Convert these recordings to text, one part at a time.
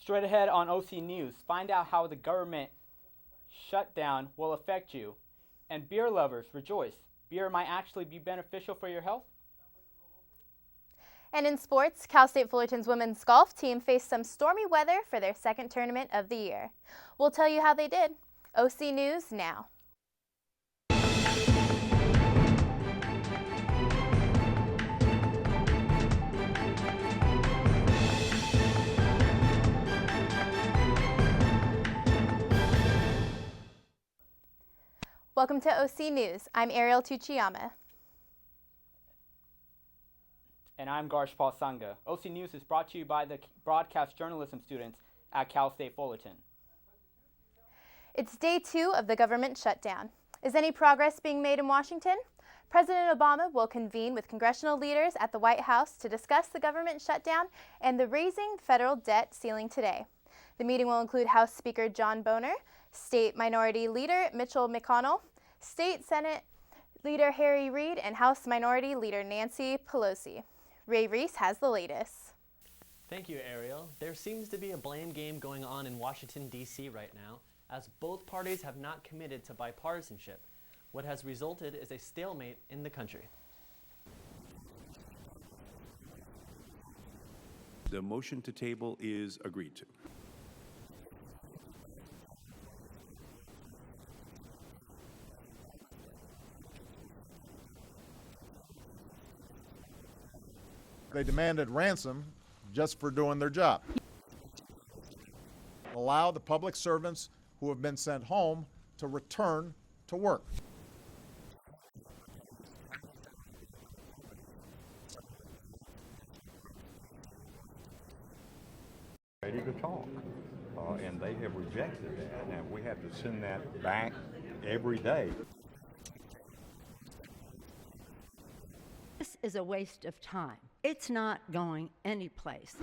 Straight ahead on OC News, find out how the government shutdown will affect you. And beer lovers, rejoice. Beer might actually be beneficial for your health. And in sports, Cal State Fullerton's women's golf team faced some stormy weather for their second tournament of the year. We'll tell you how they did. OC News now. Welcome to OC News. I'm Ariel Tuchiyama. And I'm Garsh Sangha. OC News is brought to you by the broadcast journalism students at Cal State Fullerton. It's day 2 of the government shutdown. Is any progress being made in Washington? President Obama will convene with congressional leaders at the White House to discuss the government shutdown and the raising federal debt ceiling today. The meeting will include House Speaker John Boehner, State Minority Leader Mitchell McConnell, State Senate Leader Harry Reid, and House Minority Leader Nancy Pelosi. Ray Reese has the latest. Thank you, Ariel. There seems to be a blame game going on in Washington, D.C. right now, as both parties have not committed to bipartisanship. What has resulted is a stalemate in the country. The motion to table is agreed to. They demanded ransom just for doing their job. Allow the public servants who have been sent home to return to work. Ready to talk, and they have rejected that. Now we have to send that back every day. This is a waste of time. It's not going anyplace.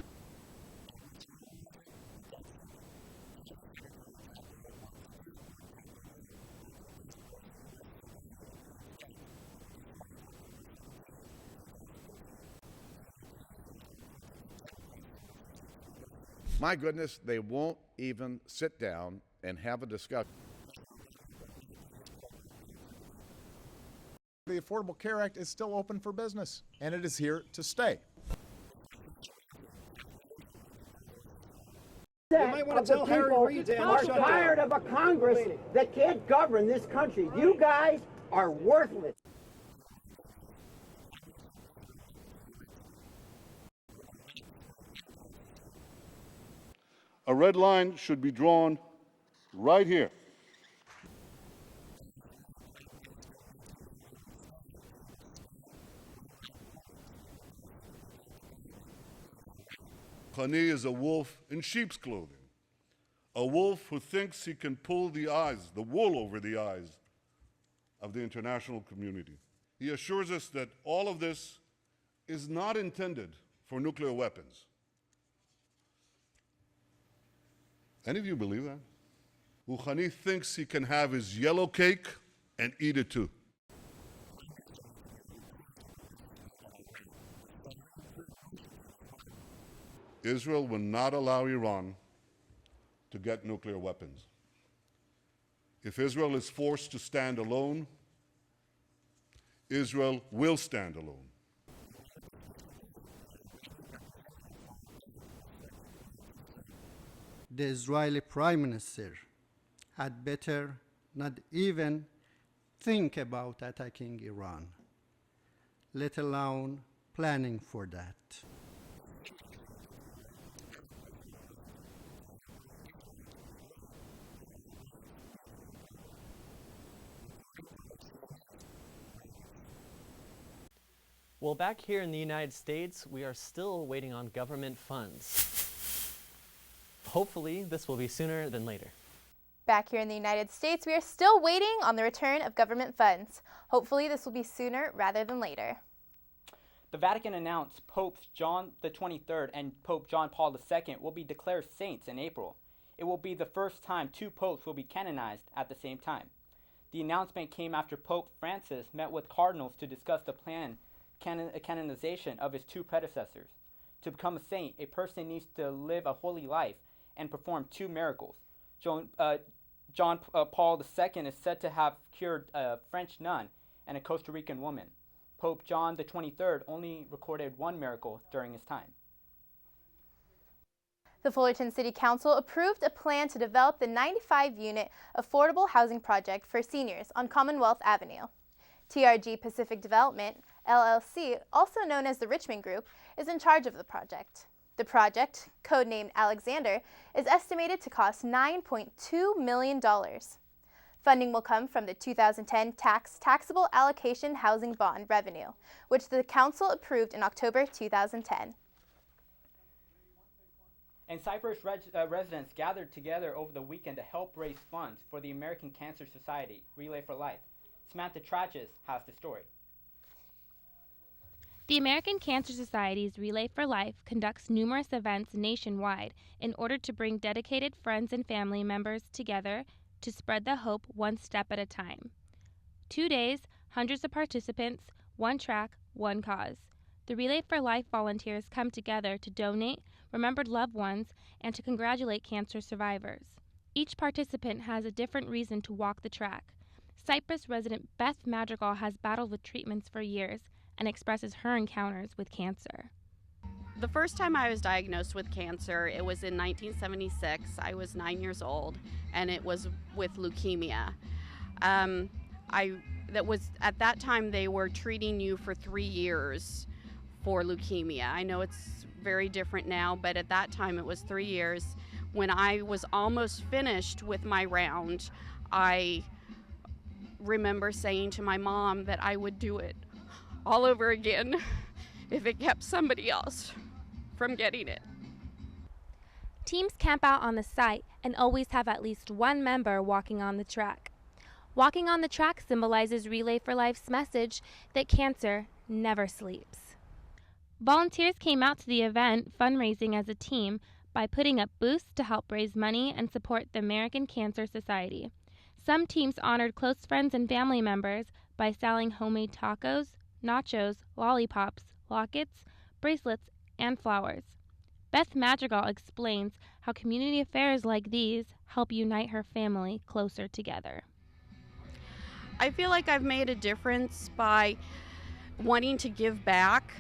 My goodness, they won't even sit down and have a discussion. The Affordable Care Act is still open for business, and it is here to stay. You might want to tell Harry Reid to are tired of a Congress that can't govern this country. You guys are worthless. A red line should be drawn right here. Ghani is a wolf in sheep's clothing, a wolf who thinks he can pull the wool over the eyes of the international community. He assures us that all of this is not intended for nuclear weapons. Any of you believe that? Ghani thinks he can have his yellow cake and eat it too. Israel will not allow Iran to get nuclear weapons. If Israel is forced to stand alone, Israel will stand alone. The Israeli Prime Minister had better not even think about attacking Iran, let alone planning for that. Well, back here in the United States, we are still waiting on government funds. Hopefully, this will be sooner than later. Back here in the United States, we are still waiting on the return of government funds. Hopefully, this will be sooner rather than later. The Vatican announced Popes John the 23rd and Pope John Paul II will be declared saints in April. It will be the first time 2 popes will be canonized at the same time. The announcement came after Pope Francis met with cardinals to discuss the planned canonization of his 2 predecessors. To become a saint, a person needs to live a holy life and performed 2 miracles. John Paul II is said to have cured a French nun and a Costa Rican woman. Pope John the 23rd only recorded 1 miracle during his time. The Fullerton City Council approved a plan to develop the 95-unit affordable housing project for seniors on Commonwealth Avenue. TRG Pacific Development, LLC, also known as the Richmond Group, is in charge of the project. The project, codenamed Alexander, is estimated to cost $9.2 million. Funding will come from the 2010 Taxable Allocation Housing Bond revenue, which the Council approved in October 2010. And Cypress residents gathered together over the weekend to help raise funds for the American Cancer Society Relay for Life. Samantha Trachis has the story. The American Cancer Society's Relay for Life conducts numerous events nationwide in order to bring dedicated friends and family members together to spread the hope one step at a time. 2 days, hundreds of participants, 1 track, 1 cause. The Relay for Life volunteers come together to donate remembered loved ones and to congratulate cancer survivors. Each participant has a different reason to walk the track. Cypress resident Beth Madrigal has battled with treatments for years and expresses her encounters with cancer. The first time I was diagnosed with cancer, it was in 1976. I was 9 years old, and it was with leukemia. At that time, they were treating you for 3 years for leukemia. I know it's very different now, but at that time it was 3 years. When I was almost finished with my round, I remember saying to my mom that I would do it all over again if it kept somebody else from getting it. Teams camp out on the site and always have at least 1 member walking on the track. Walking on the track symbolizes Relay for Life's message that cancer never sleeps. Volunteers came out to the event fundraising as a team by putting up booths to help raise money and support the American Cancer Society. Some teams honored close friends and family members by selling homemade tacos, nachos, lollipops, lockets, bracelets, and flowers. Beth Madrigal explains how community affairs like these help unite her family closer together. I feel like I've made a difference by wanting to give back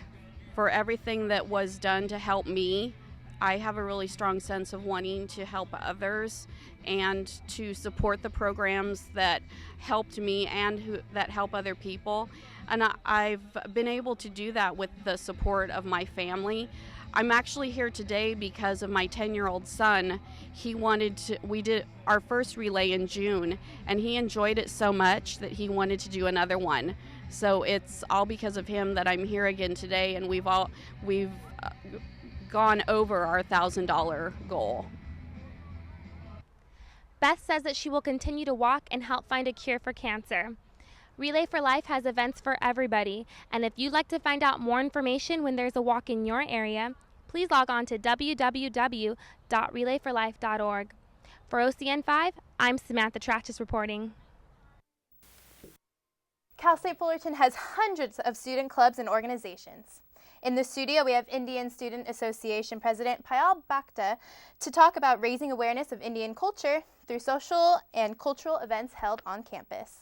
for everything that was done to help me. I have a really strong sense of wanting to help others and to support the programs that helped me and that help other people. And I've been able to do that with the support of my family. I'm actually here today because of my 10-year-old son. We did our first relay in June, and he enjoyed it so much that he wanted to do another one. So it's all because of him that I'm here again today, and we've gone over our $1,000 goal. Beth says that she will continue to walk and help find a cure for cancer. Relay for Life has events for everybody, and if you'd like to find out more information when there's a walk in your area, please log on to www.relayforlife.org. For OCN5, I'm Samantha Trachis reporting. Cal State Fullerton has hundreds of student clubs and organizations. In the studio, we have Indian Student Association President Payal Bhakta to talk about raising awareness of Indian culture through social and cultural events held on campus.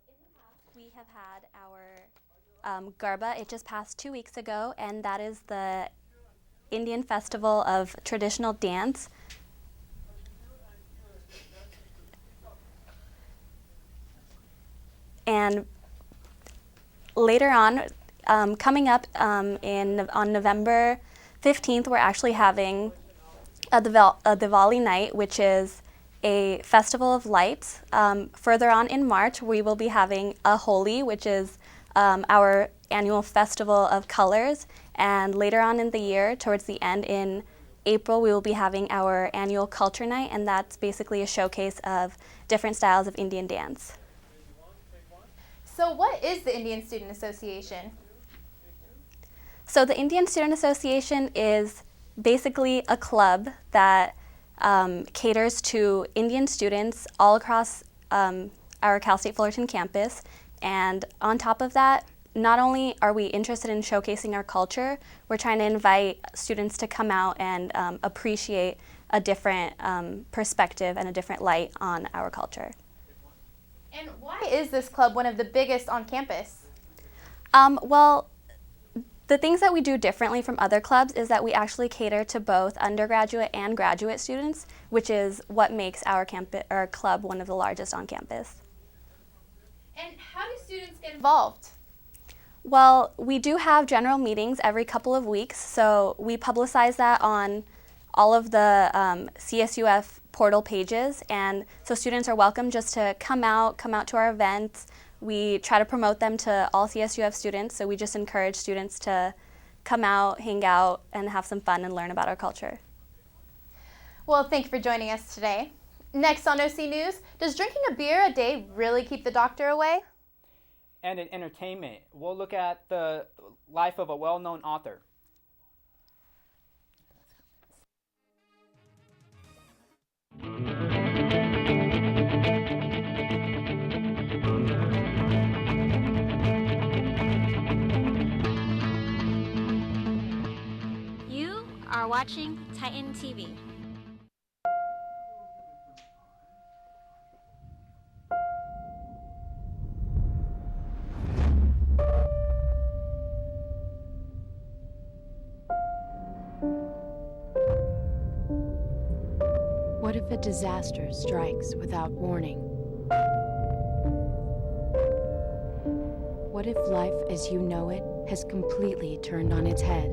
In the past, we have had our Garba. It just passed 2 weeks ago, and that is the Indian festival of traditional dance. And later on, coming up on November 15th, we're actually having a Diwali night, which is a festival of lights. Further on in March, we will be having a Holi, which is our annual festival of colors. And later on in the year, towards the end in April, we will be having our annual culture night, and that's basically a showcase of different styles of Indian dance. So what is the Indian Student Association? So the Indian Student Association is basically a club that caters to Indian students all across our Cal State Fullerton campus. And on top of that, not only are we interested in showcasing our culture, we're trying to invite students to come out and appreciate a different perspective and a different light on our culture. And why is this club one of the biggest on campus? Well, the things that we do differently from other clubs is that we actually cater to both undergraduate and graduate students, which is what makes our club one of the largest on campus. And how do students get involved? Well, we do have general meetings every couple of weeks, so we publicize that on all of the CSUF portal pages, and so students are welcome just to come out to our events. We try to promote them to all CSUF students, so we just encourage students to come out, hang out, and have some fun and learn about our culture. Well, thank you for joining us today. Next on OC News, does drinking a beer a day really keep the doctor away? And in entertainment, we'll look at the life of a well-known author. You are watching TitanTV. What if a disaster strikes without warning? What if life as you know it has completely turned on its head?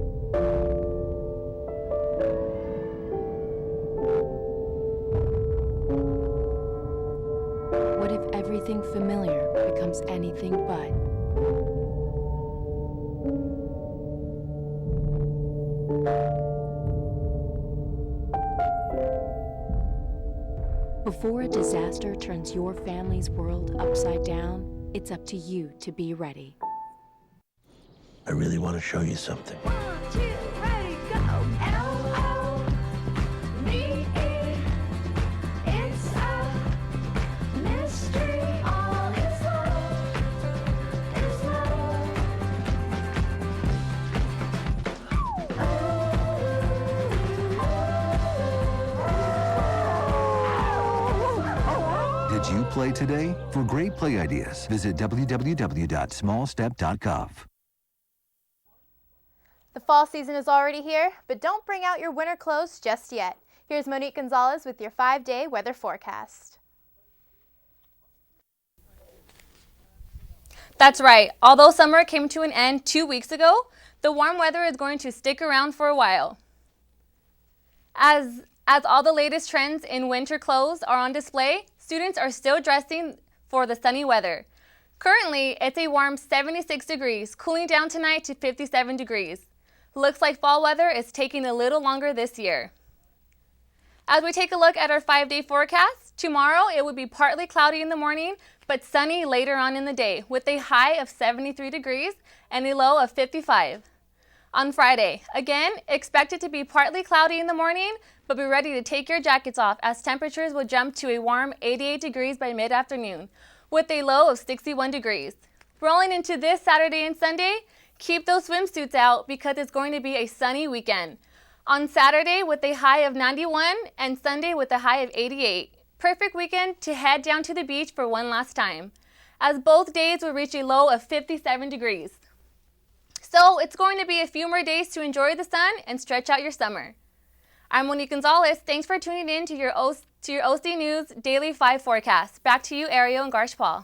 What if everything familiar becomes anything but? Before a disaster turns your family's world upside down, it's up to you to be ready. I really want to show you something. 1, 2, ready, go! L-O-V-E. It's a mystery. All is love. It's love. Did you play today? For great play ideas, visit www.smallstep.gov. The fall season is already here, but don't bring out your winter clothes just yet. Here's Monique Gonzalez with your 5-day weather forecast. That's right. Although summer came to an end 2 weeks ago, the warm weather is going to stick around for a while. As all the latest trends in winter clothes are on display, students are still dressing for the sunny weather. Currently, it's a warm 76 degrees, cooling down tonight to 57 degrees. Looks like fall weather is taking a little longer this year. As we take a look at our 5-day forecast, tomorrow it will be partly cloudy in the morning, but sunny later on in the day, with a high of 73 degrees and a low of 55. On Friday, again, expect it to be partly cloudy in the morning, but be ready to take your jackets off as temperatures will jump to a warm 88 degrees by mid-afternoon, with a low of 61 degrees. Rolling into this Saturday and Sunday, keep those swimsuits out because it's going to be a sunny weekend. On Saturday with a high of 91 and Sunday with a high of 88. Perfect weekend to head down to the beach for one last time, as both days will reach a low of 57 degrees. So it's going to be a few more days to enjoy the sun and stretch out your summer. I'm Monique Gonzalez. Thanks for tuning in to your OC News Daily 5 forecast. Back to you, Ariel and Garshpal.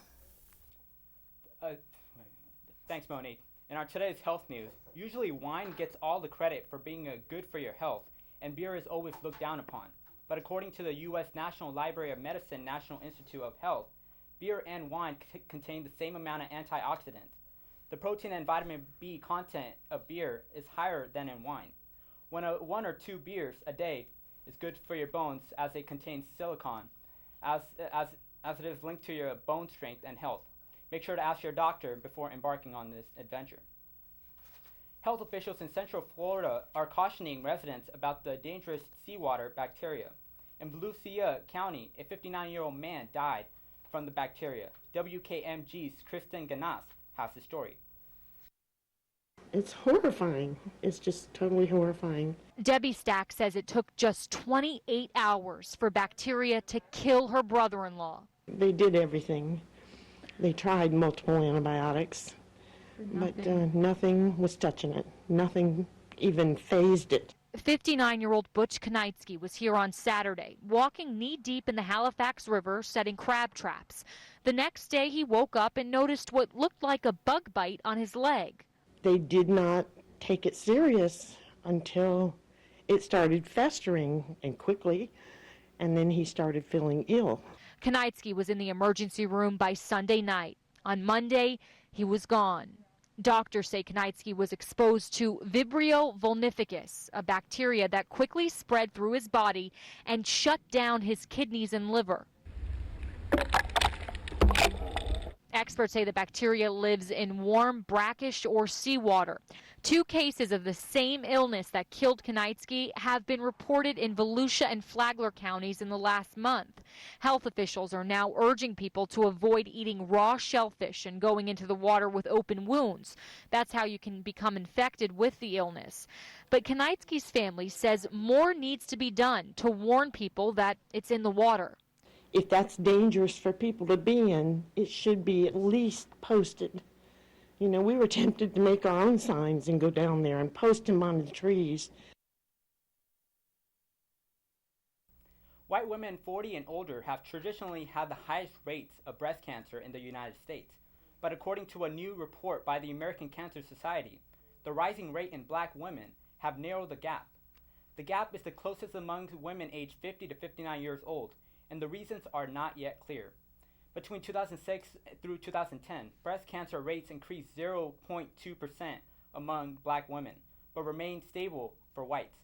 Thanks, Monique. In our today's health news, usually wine gets all the credit for being good for your health, and beer is always looked down upon. But according to the U.S. National Library of Medicine National Institute of Health, beer and wine contain the same amount of antioxidants. The protein and vitamin B content of beer is higher than in wine. One or two beers a day is good for your bones as they contain silicon, as it is linked to your bone strength and health. Make sure to ask your doctor before embarking on this adventure. Health officials in Central Florida are cautioning residents about the dangerous seawater bacteria. In Volusia County, a 59-year-old man died from the bacteria. WKMG's Kristen Ganas has the story. It's horrifying. It's just totally horrifying. Debbie Stack says it took just 28 hours for bacteria to kill her brother-in-law. They did everything. They tried multiple antibiotics, but nothing was touching it. Nothing even phased it. 59-year-old Butch Knightsky was here on Saturday, walking knee-deep in the Halifax River, setting crab traps. The next day, he woke up and noticed what looked like a bug bite on his leg. They did not take it serious until it started festering and quickly, and then he started feeling ill. Knightsky was in the emergency room by Sunday night. On Monday, he was gone. Doctors say Knightsky was exposed to Vibrio vulnificus, a bacteria that quickly spread through his body and shut down his kidneys and liver. Experts say the bacteria lives in warm, brackish, or seawater. 2 cases of the same illness that killed Knightsky have been reported in Volusia and Flagler counties in the last month. Health officials are now urging people to avoid eating raw shellfish and going into the water with open wounds. That's how you can become infected with the illness. But Knightsky's family says more needs to be done to warn people that it's in the water. If that's dangerous for people to be in, it should be at least posted. You know, we were tempted to make our own signs and go down there and post them on the trees. White women 40 and older have traditionally had the highest rates of breast cancer in the United States. But according to a new report by the American Cancer Society, the rising rate in black women have narrowed the gap. The gap is the closest among women aged 50 to 59 years old, and the reasons are not yet clear. Between 2006 through 2010, breast cancer rates increased 0.2% among black women, but remained stable for whites.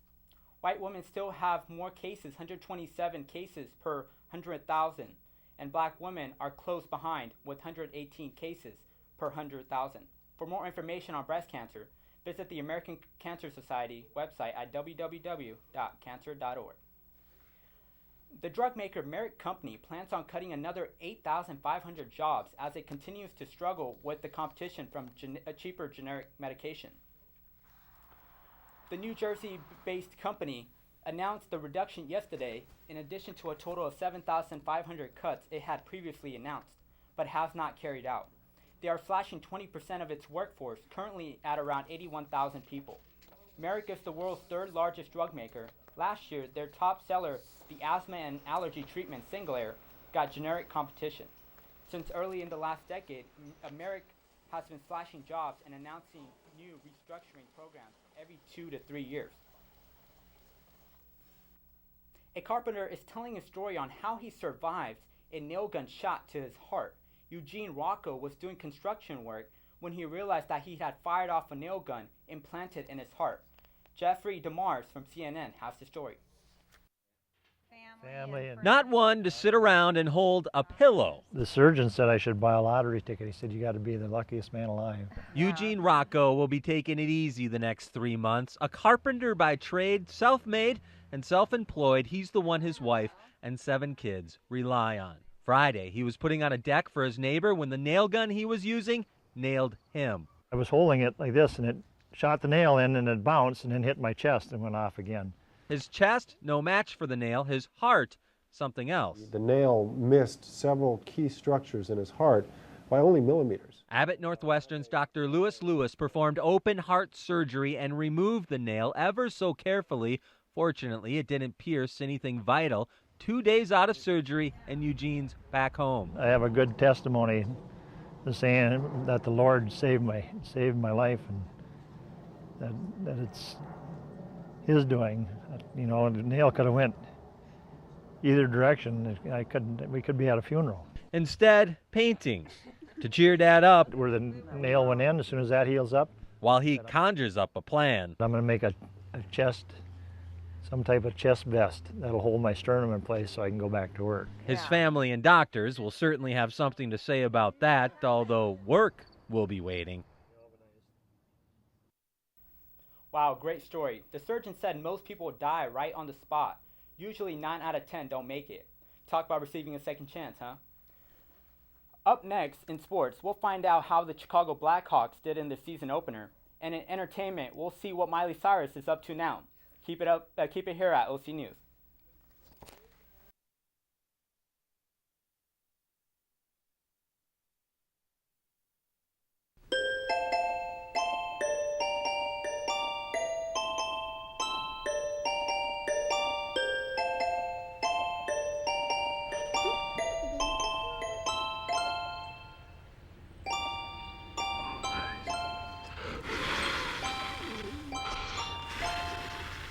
White women still have more cases, 127 cases per 100,000, and black women are close behind with 118 cases per 100,000. For more information on breast cancer, visit the American Cancer Society website at www.cancer.org. The drug maker Merck Company plans on cutting another 8,500 jobs as it continues to struggle with the competition from a cheaper generic medication. The New Jersey-based company announced the reduction yesterday in addition to a total of 7,500 cuts it had previously announced, but has not carried out. They are slashing 20% of its workforce, currently at around 81,000 people. Merck is the world's third largest drug maker. Last year, their top seller, the asthma and allergy treatment Singlair, got generic competition. Since early in the last decade, Merck has been slashing jobs and announcing new restructuring programs every 2 to 3 years. A carpenter is telling a story on how he survived a nail gun shot to his heart. Eugene Rocco was doing construction work when he realized that he had fired off a nail gun implanted in his heart. Jeffrey DeMars from CNN has the story. Not one to sit around and hold a pillow. The surgeon said I should buy a lottery ticket. He said, you got to be the luckiest man alive. Eugene Rocco will be taking it easy the next 3 months. A carpenter by trade, self-made and self-employed, he's the one his wife and 7 kids rely on. Friday, he was putting on a deck for his neighbor when the nail gun he was using nailed him. I was holding it like this, and it shot the nail in, and it bounced and then hit my chest and went off again. His chest, no match for the nail. His heart, something else. The nail missed several key structures in his heart by only millimeters. Abbott Northwestern's Dr. Lewis performed open heart surgery and removed the nail ever so carefully. Fortunately, it didn't pierce anything vital. 2 days out of surgery, and Eugene's back home. I have a good testimony saying that the Lord saved my life, and that it's His doing. You know, the nail could have went either direction. We could be at a funeral. Instead, painting to cheer Dad up. Where the nail went in, as soon as that heals up. While he conjures up a plan. I'm going to make a chest, some type of chest vest that'll hold my sternum in place so I can go back to work. His family and doctors will certainly have something to say about that, although work will be waiting. Wow, great story. The surgeon said most people die right on the spot. Usually 9 out of 10 don't make it. Talk about receiving a second chance, huh? Up next in sports, we'll find out how the Chicago Blackhawks did in the season opener. And in entertainment, we'll see what Miley Cyrus is up to now. Keep it here at OC News.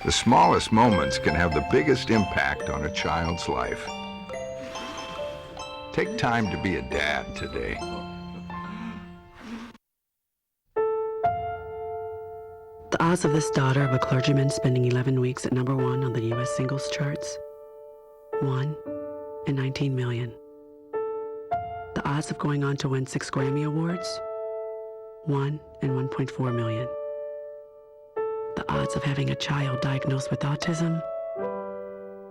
The smallest moments can have the biggest impact on a child's life. Take time to be a dad today. The odds of this daughter of a clergyman spending 11 weeks at #1 on the U.S. singles charts? 1 in 19 million. The odds of going on to win 6 Grammy Awards? 1 in 1.4 million. The odds of having a child diagnosed with autism?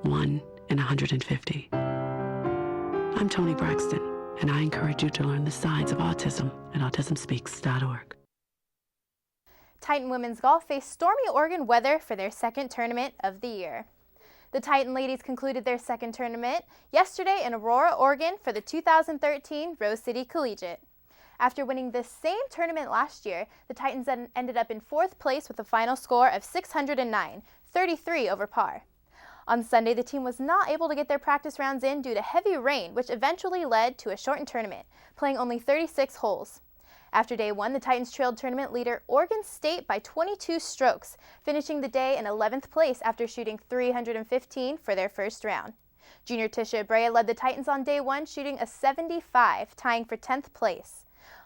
1 in 150. I'm Toni Braxton, and I encourage you to learn the signs of autism at autismspeaks.org. Titan women's golf faced stormy Oregon weather for their second tournament of the year. The Titan ladies concluded their second tournament yesterday in Aurora, Oregon for the 2013 Rose City Collegiate. After winning this same tournament last year, the Titans ended up in 4th place with a final score of 609, 33 over par. On Sunday, the team was not able to get their practice rounds in due to heavy rain, which eventually led to a shortened tournament, playing only 36 holes. After day 1, the Titans trailed tournament leader Oregon State by 22 strokes, finishing the day in 11th place after shooting 315 for their first round. Junior Tisha Brea led the Titans on day 1, shooting a 75, tying for 10th place.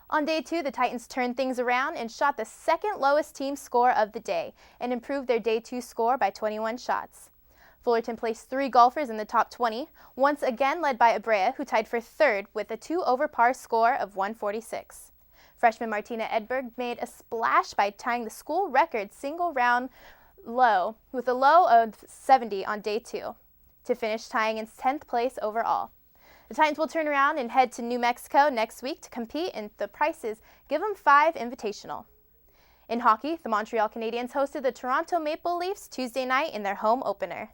On day 2, the Titans turned things around and shot the second lowest team score of the day and improved their day 2 score by 21 shots. Fullerton placed 3 golfers in the top 20, once again led by Abrea, who tied for 3rd with a 2 over par score of 146. Freshman Martina Edberg made a splash by tying the school record single round low with a low of 70 on day 2 to finish tying in 10th place overall. The Titans will turn around and head to New Mexico next week to compete in the Price's Give 'em 5 Invitational. In hockey, the Montreal Canadiens hosted the Toronto Maple Leafs Tuesday night in their home opener.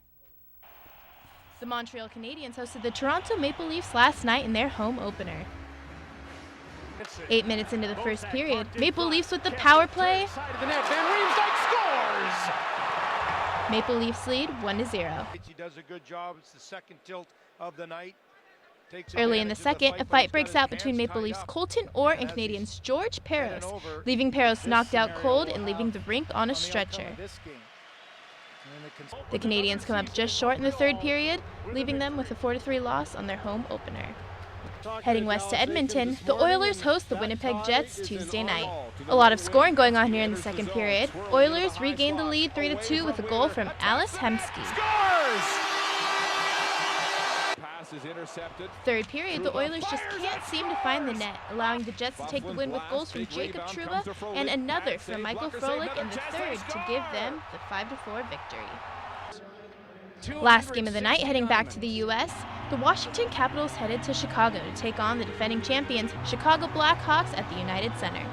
The Montreal Canadiens hosted the Toronto Maple Leafs last night in their home opener. 8 minutes into the first period, Maple Leafs with the power play. Maple Leafs lead 1-0. He does a good job. It's the second tilt of the night. Early in the second, a fight breaks out between Maple Leafs' Colton Orr and Canadiens' George Peros, leaving Peros knocked out cold and leaving the rink on a stretcher. The Canadiens come up just short in the third period, leaving them with a 4-3 loss on their home opener. Heading west to Edmonton, the Oilers host the Winnipeg Jets Tuesday night. A lot of scoring going on here in the second period. Oilers regained the lead 3-2 with a goal from Alice Hemsky. Third period, the Oilers just can't seem to find the net, allowing the Jets to take the win with goals from Jacob Trouba and another from Michael Froelich in the third to give them the 5-4 victory. Last game of the night, heading back to the U.S., the Washington Capitals headed to Chicago to take on the defending champions, Chicago Blackhawks, at the United Center.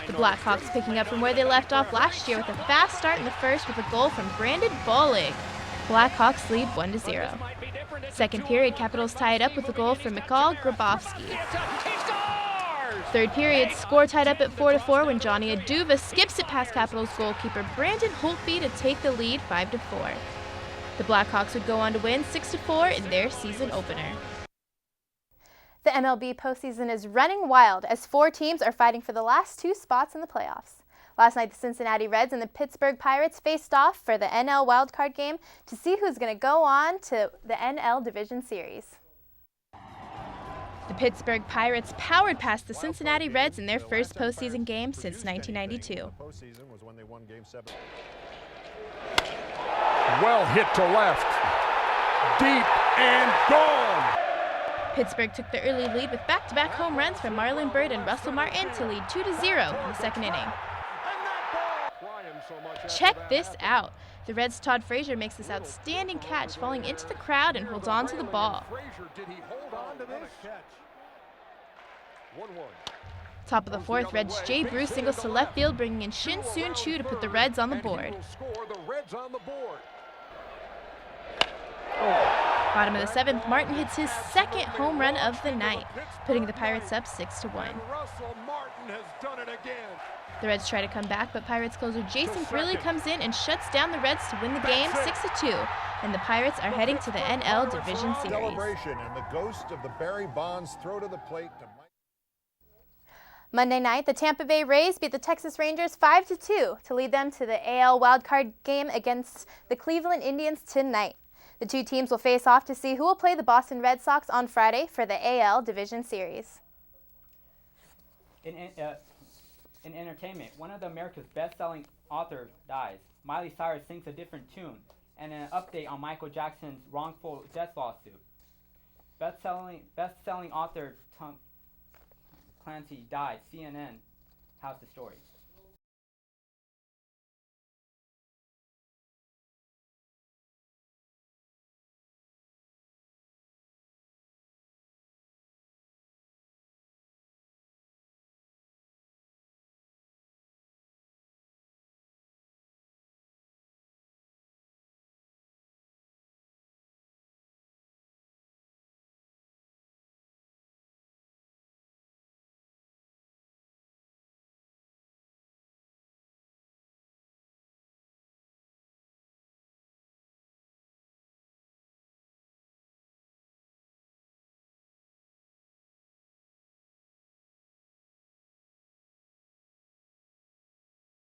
The Blackhawks picking up from where they left off last year with a fast start in the first with a goal from Brandon Bollig. Blackhawks lead 1-0. Second period, Capitals tie it up with a goal from Mikhail Grabowski. Third period, score tied up at 4-4 when Johnny Aduva skips it past Capitals goalkeeper Brandon Holtby to take the lead 5-4. The Blackhawks would go on to win 6-4 in their season opener. The MLB postseason is running wild as 4 teams are fighting for the last 2 spots in the playoffs. Last night, the Cincinnati Reds and the Pittsburgh Pirates faced off for the NL wildcard game to see who's going to go on to the NL Division Series. The Pittsburgh Pirates powered past the Cincinnati Reds in their first postseason game since 1992. Well hit to left. Deep and gone. Pittsburgh took the early lead with back-to-back home runs from Marlon Byrd and Russell Martin to lead 2-0 in the second inning. Check this out. The Reds' Todd Frazier makes this outstanding catch, falling into the crowd and holds on to the ball. Top of the fourth, Reds' Jay Bruce singles to left field, bringing in Shin Soon Chu to put the Reds on the board. Bottom of the seventh, Martin hits his second home run of the night, putting the Pirates up 6-1. The Reds try to come back, but Pirates closer Jason Grilli comes in and shuts down the Reds to win the game 6-2, and the Pirates are heading to the NL Division Series. And the ghost of the Barry Bonds throw to the plate to Monday night, the Tampa Bay Rays beat the Texas Rangers 5-2 to lead them to the AL wildcard game against the Cleveland Indians tonight. The two teams will face off to see who will play the Boston Red Sox on Friday for the AL Division Series. In entertainment, one of America's best-selling authors dies. Miley Cyrus sings a different tune, and an update on Michael Jackson's wrongful death lawsuit. Best-selling author Tom Clancy died. CNN has the story.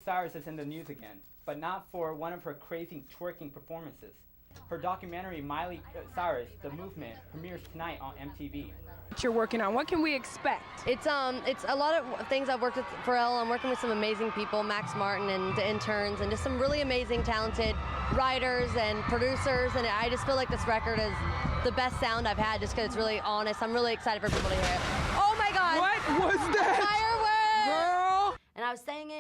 Cyrus is in the news again, but not for one of her crazy twerking performances. Her documentary, Miley Cyrus, The Movement, premieres tonight on MTV. What you're working on, what can we expect? It's a lot of things I've worked with Pharrell. I'm working with some amazing people, Max Martin and the interns, and just some really amazing, talented writers and producers, and I just feel like this record is the best sound I've had just because it's really honest. I'm really excited for people to hear it. Oh my God! What was that? Fireworks! Girl! And I was saying it,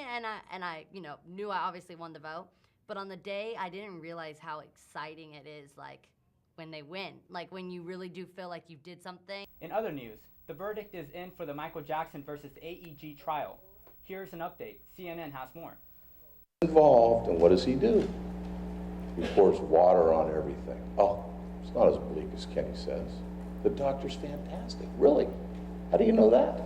and I knew I obviously won the vote, but on the day I didn't realize how exciting it is, like when they win, like when you really do feel like you did something. In other news, the verdict is in for the Michael Jackson versus AEG trial. Here's an update. CNN has more. Involved, and what does he do? He pours water on everything. Oh, it's not as bleak as Kenny says. The doctor's fantastic. Really? How do you know that?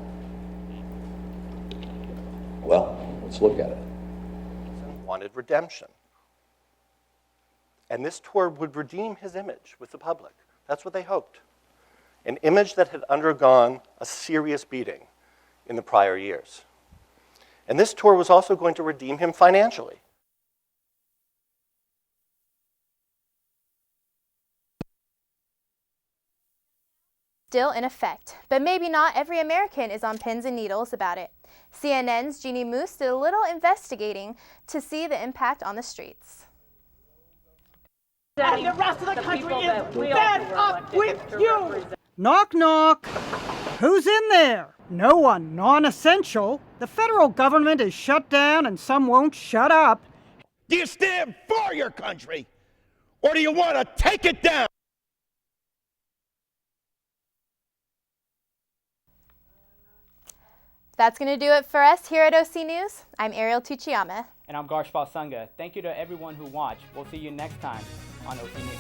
Well, let's look at it. He wanted redemption. And this tour would redeem his image with the public. That's what they hoped. An image that had undergone a serious beating in the prior years. And this tour was also going to redeem him financially. Still in effect, but maybe not every American is on pins and needles about it. CNN's Jeannie Moose did a little investigating to see the impact on the streets. And the rest of the country is fed up with you! Knock, knock. Who's in there? No one. Non-essential. The federal government is shut down and some won't shut up. Do you stand for your country? Or do you want to take it down? That's going to do it for us here at OC News. I'm Ariel Tuchiyama. And I'm Garshpal Sangha. Thank you to everyone who watched. We'll see you next time on OC News.